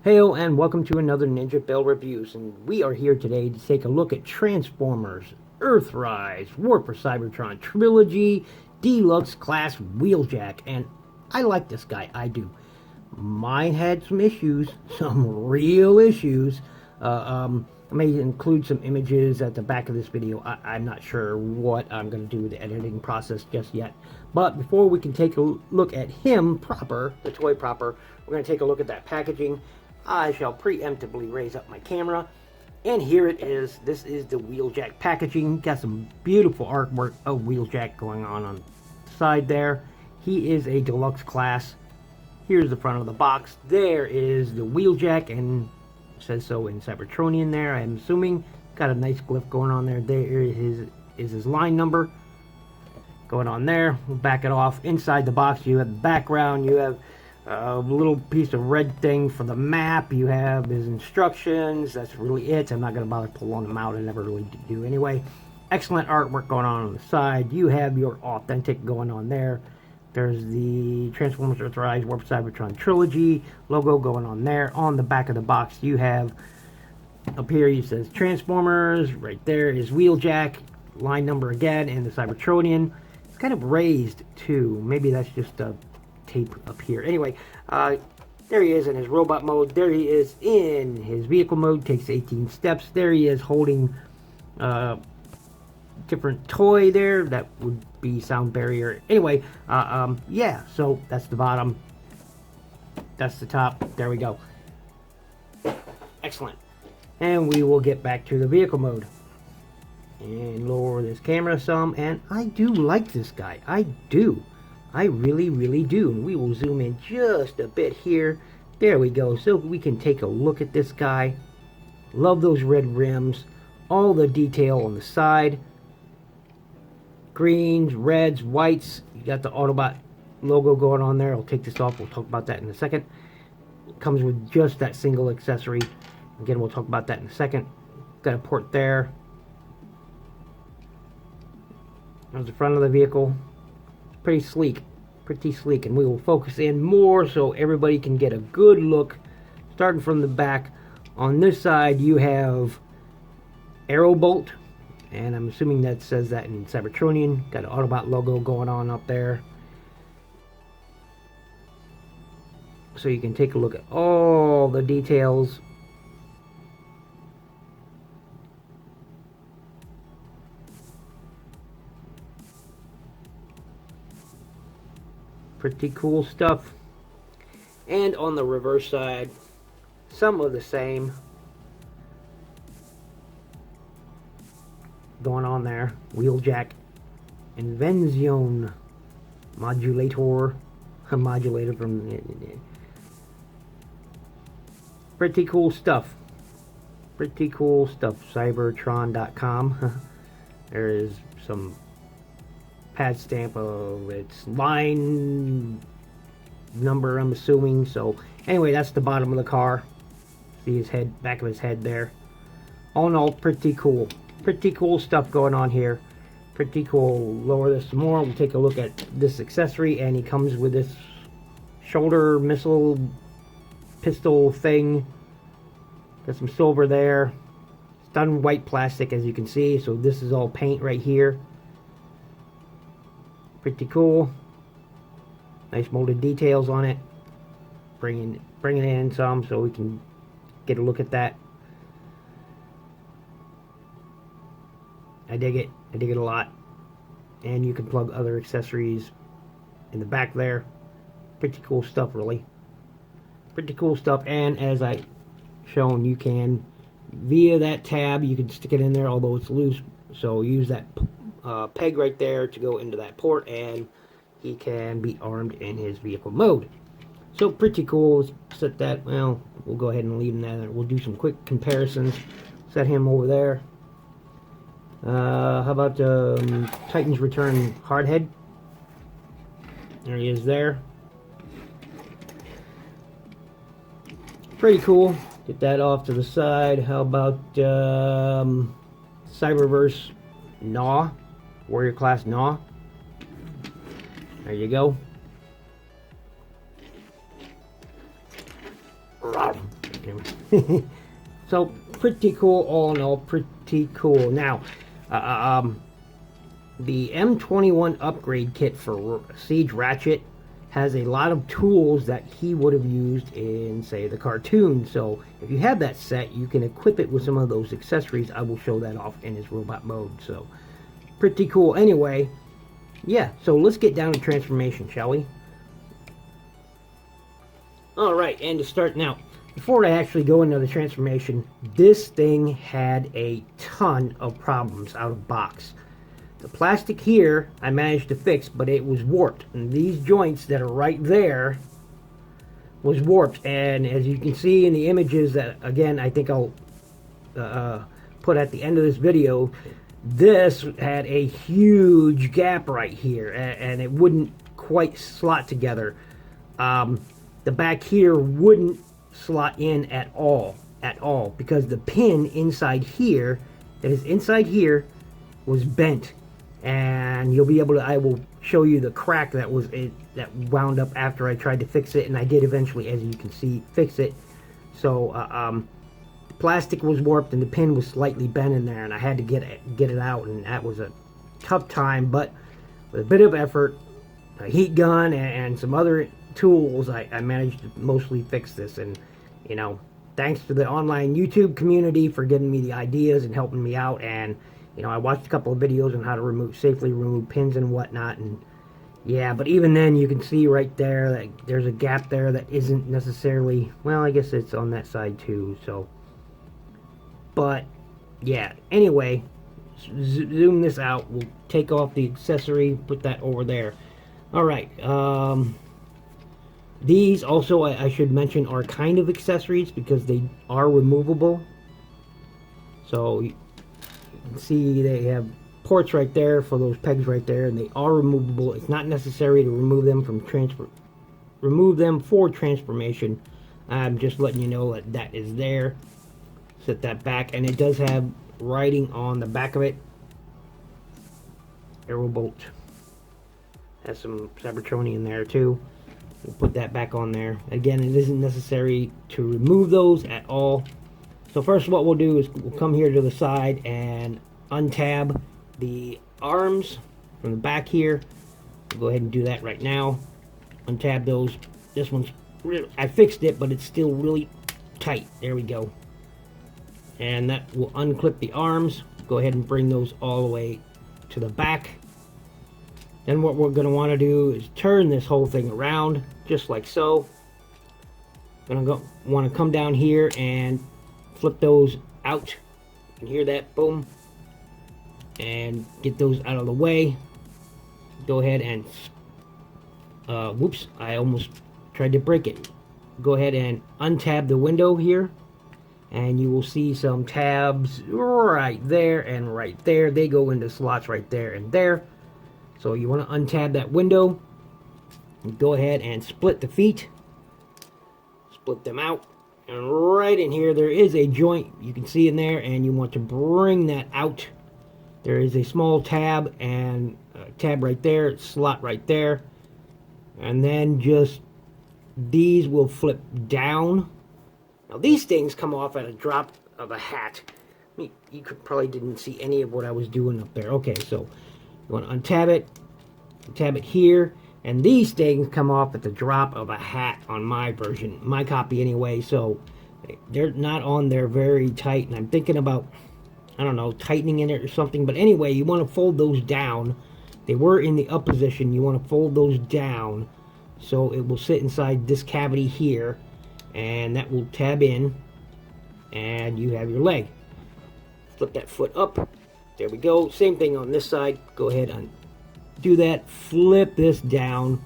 Heyo and welcome to another Ninja Bell Reviews, and we are here today to take a look at Transformers, Earthrise, War for Cybertron Trilogy, Deluxe Class Wheeljack, and I like this guy, I do. Mine had some issues, some real issues. I may include some images at the back of this video. I'm not sure what I'm going to do with the editing process just yet. But before we can take a look at him proper, the toy proper, we're going to take a look at that packaging. I shall preemptively raise up my camera, and here it is. This is the Wheeljack packaging. Got some beautiful artwork of Wheeljack going on the side there. He is a deluxe class. Here's the front of the box. There is the Wheeljack, and it says so in Cybertronian there, I'm assuming. Got a nice glyph going on there. There is his line number going on there. We'll back it off. Inside the box, you have the background. You have a little piece of red thing for the map. You have his instructions. That's really it. I'm not going to bother pulling them out. I never really do anyway. Excellent artwork going on the side. You have your authentic going on there. There's the Transformers Earthrise War for Cybertron Trilogy logo going on there. On the back of the box, you have up here, it says Transformers. Right there is Wheeljack. Line number again, and the Cybertronian. It's kind of raised too. Maybe that's just a tape up here. Anyway, there he is in his robot mode. There he is in his vehicle mode. Takes 18 steps. There he is holding different toy there. That would be sound barrier. Anyway, yeah, so that's the bottom. That's the top. There we go. Excellent. And we will get back to the vehicle mode. And lower this camera some. And I do like this guy. I do. I really, really do. And we will zoom in just a bit here. There we go. So we can take a look at this guy. Love those red rims. All the detail on the side. Greens, reds, whites. You got the Autobot logo going on there. I'll take this off. We'll talk about that in a second. It comes with just that single accessory. Again, we'll talk about that in a second. Got a port there. There's the front of the vehicle. Pretty sleek, and we will focus in more so everybody can get a good look. Starting from the back, on this side you have Aerobolt, and I'm assuming that says that in Cybertronian. Got an Autobot logo going on up there, so you can take a look at all the details. Pretty cool stuff. And on the reverse side, some of the same going on there. Wheeljack Invenzione Modulator. A modulator from pretty cool stuff. Pretty cool stuff. Cybertron.com. There is some pad stamp of its line number, I'm assuming. So anyway, that's the bottom of the car. See his head, back of his head there. All in all, pretty cool stuff going on here. Pretty cool. Lower this some more. We'll take a look at this accessory, and he comes with this shoulder missile pistol thing. Got some silver there. It's done white plastic, as you can see, so this is all paint right here. Pretty cool. Nice molded details on it. Bringing in some so we can get a look at that. I dig it. I dig it a lot. And you can plug other accessories in the back there. Pretty cool stuff, really. Pretty cool stuff. And as I shown, you can, via that tab, you can stick it in there, although it's loose. So use that peg right there to go into that port, and he can be armed in his vehicle mode. So pretty cool. Let's set that. Well, we'll go ahead and leave him there. We'll do some quick comparisons. Set him over there. How about Titans Return Hardhead? There he is there. Pretty cool. Get that off to the side. How about Cyberverse Gnaw? Warrior Class Gnaw. There you go. So pretty cool, all in all, pretty cool. Now, the M21 upgrade kit for Siege Ratchet has a lot of tools that he would have used in, say, the cartoon. So if you have that set, you can equip it with some of those accessories. I will show that off in his robot mode. So pretty cool. Anyway, yeah, so let's get down to transformation, shall we? Alright, and to start now, before I actually go into the transformation, this thing had a ton of problems out of box. The plastic here I managed to fix, but it was warped. And these joints that are right there was warped. And as you can see in the images that, again, I think I'll put at the end of this video, this had a huge gap right here. And it wouldn't quite slot together. The back here wouldn't slot in at all. Because the pin inside here, that is inside here, was bent. And you'll be able to, I will show you the crack that was that wound up after I tried to fix it, and I did eventually, as you can see, fix it. So the plastic was warped and the pin was slightly bent in there, and I had to get it out, and that was a tough time. But with a bit of effort, a heat gun, and some other tools, I managed to mostly fix this. And you know, thanks to the online YouTube community for giving me the ideas and helping me out. And you know, I watched a couple of videos on how to safely remove pins and whatnot, and yeah, but even then you can see right there that there's a gap there that isn't necessarily, well, I guess it's on that side too, so, but yeah, anyway, zoom this out, we'll take off the accessory, put that over there. Alright, these also, I should mention, are kind of accessories because they are removable. So see, they have ports right there for those pegs right there, and they are removable. It's not necessary to remove them for transformation. I'm just letting you know that that is there. Set that back, and it does have writing on the back of it. Aerobolt has some Cybertronian in there too. We'll put that back on there. Again, it isn't necessary to remove those at all. So first what we'll do is we'll come here to the side and untab the arms from the back here. We'll go ahead and do that right now. Untab those. This one's really, I fixed it, but it's still really tight. There we go. And that will unclip the arms. Go ahead and bring those all the way to the back. Then what we're going to want to do is turn this whole thing around, just like so. Want to come down here and flip those out. You can hear that, boom. And get those out of the way. Go ahead and, whoops, I almost tried to break it. Go ahead and untab the window here. And you will see some tabs right there and right there. They go into slots right there and there. So you want to untab that window. And go ahead and split the feet. Split them out. And right in here there is a joint you can see in there, and you want to bring that out. There is a small tab and a tab right there, slot right there, and then just these will flip down. Now these things come off at a drop of a hat. You could probably didn't see any of what I was doing up there. Okay, so you want to untab it, tab it here. And these things come off at the drop of a hat on my version, my copy anyway, so they're not on there very tight, and I'm thinking about, I don't know, tightening in it or something. But anyway, you want to fold those down. They were in the up position. You want to fold those down so it will sit inside this cavity here, and that will tab in, and you have your leg. Flip that foot up. There we go. Same thing on this side. Go ahead and do that, flip this down,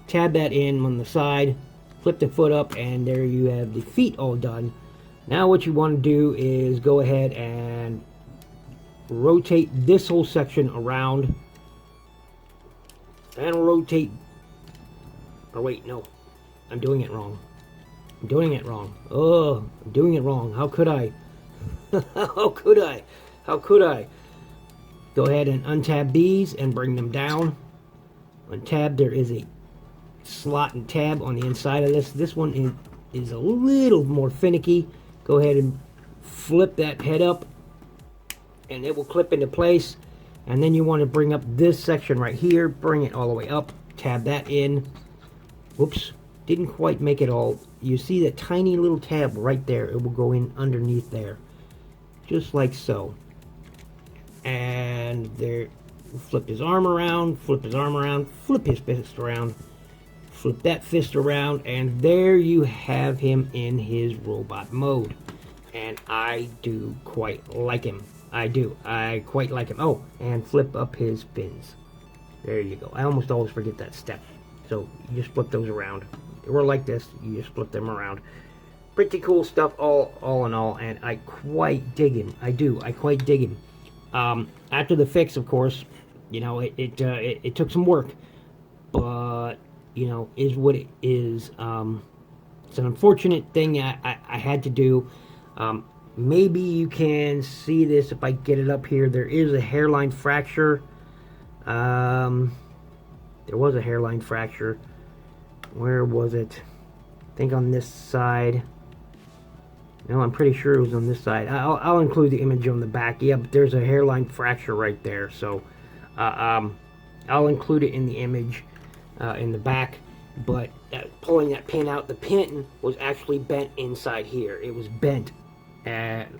tab that in on the side, flip the foot up, and there you have the feet all done. Now what you want to do is go ahead and rotate this whole section around, and rotate, oh wait, no, I'm doing it wrong. I'm doing it wrong. Oh, I'm doing it wrong. How could I? How could I? How could I? Go ahead and untab these and bring them down. On tab, there is a slot and tab on the inside of this. This one is a little more finicky. Go ahead and flip that head up, and it will clip into place. And then you want to bring up this section right here, bring it all the way up, tab that in. Whoops, didn't quite make it all. You see that tiny little tab right there? It will go in underneath there, just like so. And there, flip his arm around, flip his arm around, flip his fist around, flip that fist around, and there you have him in his robot mode. And I do quite like him. I quite like him. Oh, and flip up his fins. There you go. I almost always forget that step. So you just flip those around. Or like this, you just flip them around. Pretty cool stuff all in all, and I quite dig him. I quite dig him. After the fix, of course, you know, it took some work. But, you know, is what it is. It's an unfortunate thing I had to do. Maybe you can see this if I get it up here. There is a hairline fracture. There was a hairline fracture. Where was it? I think on this side. No, I'm pretty sure it was on this side. I'll include the image on the back. Yeah, but there's a hairline fracture right there. So I'll include it in the image in the back. But pulling that pin out, the pin was actually bent inside here. It was bent. And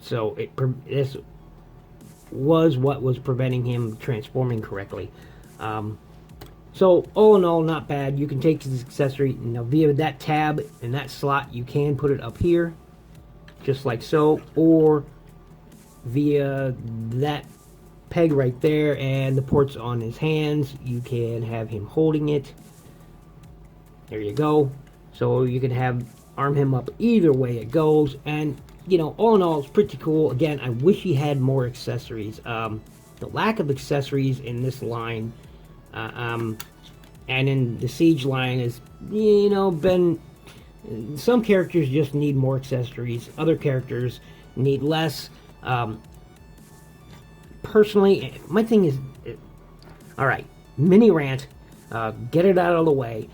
so this was what was preventing him transforming correctly. So all in all, not bad. You can take this accessory, you know, via that tab and that slot. You can put it up here, just like so, or via that peg right there and the ports on his hands. You can have him holding it. There you go. So you can arm him up either way it goes, and you know, all in all, it's pretty cool. Again, I wish he had more accessories. The lack of accessories in this line, and in the Siege line, is, you know, been. Some characters just need more accessories. Other characters need less. Personally, my thing is, all right, mini rant. Get it out of the way.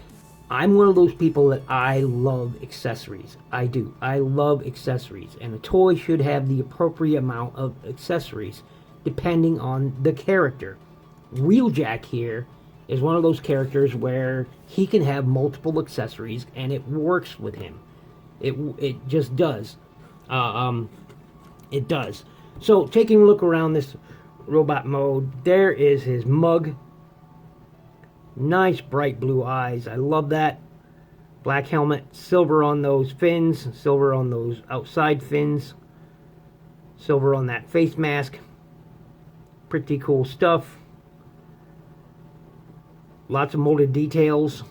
I'm one of those people that I love accessories. I do. I love accessories. And a toy should have the appropriate amount of accessories depending on the character. Wheeljack here is one of those characters where he can have multiple accessories and it works with him. It just does. It does. So taking a look around this robot mode, there is his mug. Nice bright blue eyes. I love that. Black helmet, silver on those fins, silver on those outside fins, silver on that face mask. Pretty cool stuff. Lots of molded details.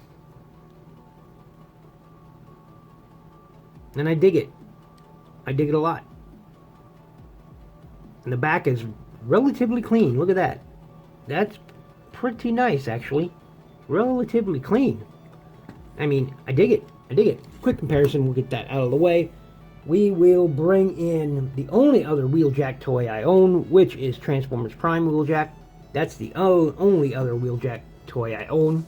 And I dig it. I dig it a lot. And the back is relatively clean. Look at that. That's pretty nice, actually. Relatively clean. I mean, I dig it. I dig it. Quick comparison, we'll get that out of the way. We will bring in the only other Wheeljack toy I own, which is Transformers Prime Wheeljack. That's the only other Wheeljack toy I own.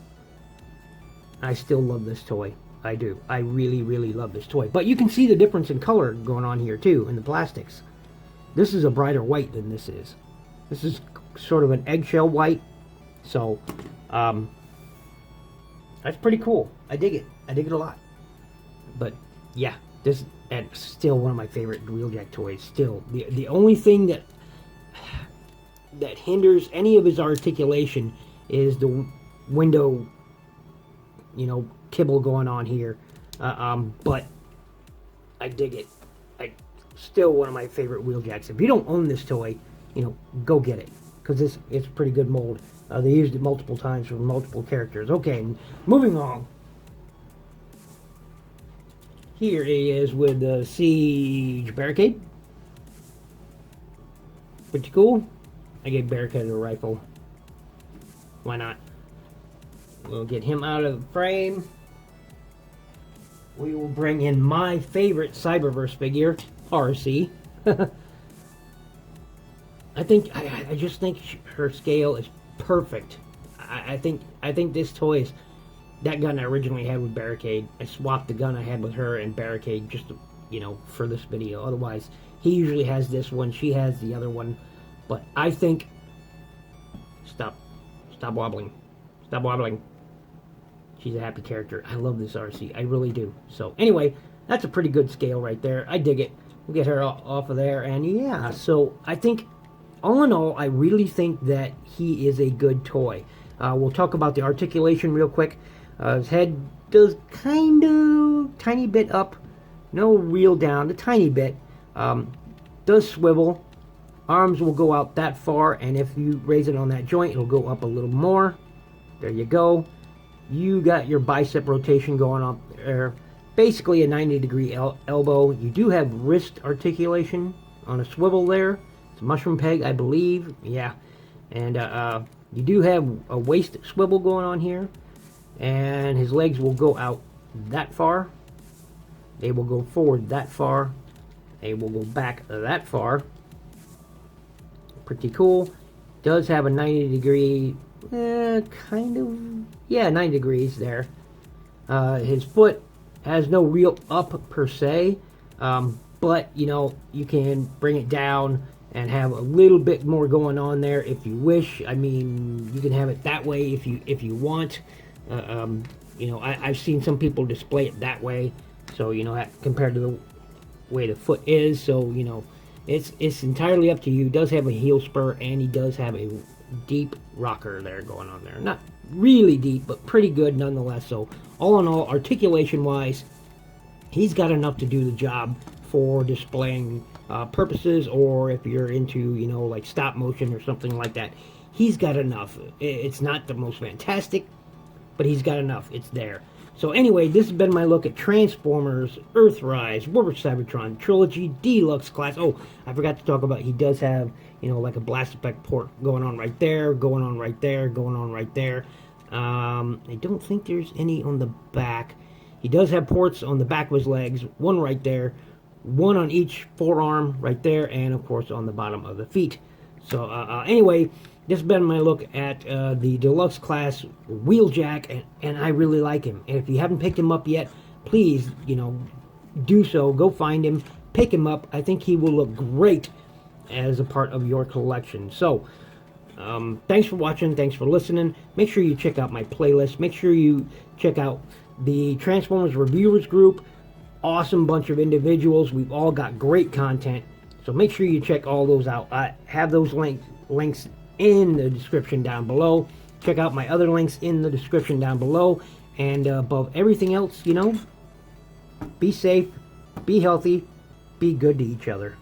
I still love this toy. I do. I really, really love this toy. But you can see the difference in color going on here, too, in the plastics. This is a brighter white than this is. This is sort of an eggshell white. So, that's pretty cool. I dig it. I dig it a lot. But yeah, this and still one of my favorite Wheeljack toys. Still, the only thing that hinders any of his articulation is the window, you know, kibble going on here. But I dig it. Still one of my favorite Wheeljacks. If you don't own this toy, you know, go get it, because it's pretty good mold. They used it multiple times for multiple characters. Okay, moving on. Here he is with the Siege Barricade. Pretty cool. I gave Barricade a rifle. Why not? We'll get him out of the frame. We will bring in my favorite Cyberverse figure, RC. I just think her scale is perfect. I think this toy is that gun I originally had with Barricade. I swapped the gun I had with her and Barricade just to, you know, for this video. Otherwise, he usually has this one, she has the other one. But I think... Stop wobbling. Stop wobbling. She's a happy character. I love this RC. I really do. So, anyway, that's a pretty good scale right there. I dig it. We'll get her off of there. And, yeah, so I think, all in all, I really think that he is a good toy. We'll talk about the articulation real quick. His head does kind of, tiny bit up. No real down, a tiny bit. Does swivel. Arms will go out that far, and if you raise it on that joint, it'll go up a little more. There you go. You got your bicep rotation going up there. Basically a 90-degree elbow. You do have wrist articulation on a swivel there. It's a mushroom peg, I believe. Yeah. And you do have a waist swivel going on here. And his legs will go out that far. They will go forward that far. They will go back that far. Pretty cool. Does have a 90-degree, kind of, yeah, 90 degrees there. His foot has no real up per se, but you know, you can bring it down and have a little bit more going on there if you wish. I mean, you can have it that way if you want. You know, I've seen some people display it that way, so you know, compared to the way the foot is. So you know, it's entirely up to you. He does have a heel spur, and he does have a deep rocker there going on there. Not really deep, but pretty good nonetheless. So all in all, articulation wise, he's got enough to do the job for displaying purposes, or if you're into, you know, like stop motion or something like that. He's got enough. It's not the most fantastic, but he's got enough. It's there. So anyway, this has been my look at Transformers, Earthrise, War for Cybertron, Trilogy, Deluxe Class. Oh, I forgot to talk about, he does have, you know, like a blast effect port going on right there, going on right there, going on right there. I don't think there's any on the back. He does have ports on the back of his legs, one right there, one on each forearm right there, and of course on the bottom of the feet. So anyway, this has been my look at the Deluxe Class Wheeljack, and I really like him. And if you haven't picked him up yet, please, you know, do so. Go find him, pick him up. I think he will look great as a part of your collection. So, thanks for watching. Thanks for listening. Make sure you check out my playlist. Make sure you check out the Transformers Reviewers group. Awesome bunch of individuals. We've all got great content. So make sure you check all those out. I have those links in the description down below. Check out my other links in the description down below. And above everything else, you know, be safe, be healthy, be good to each other.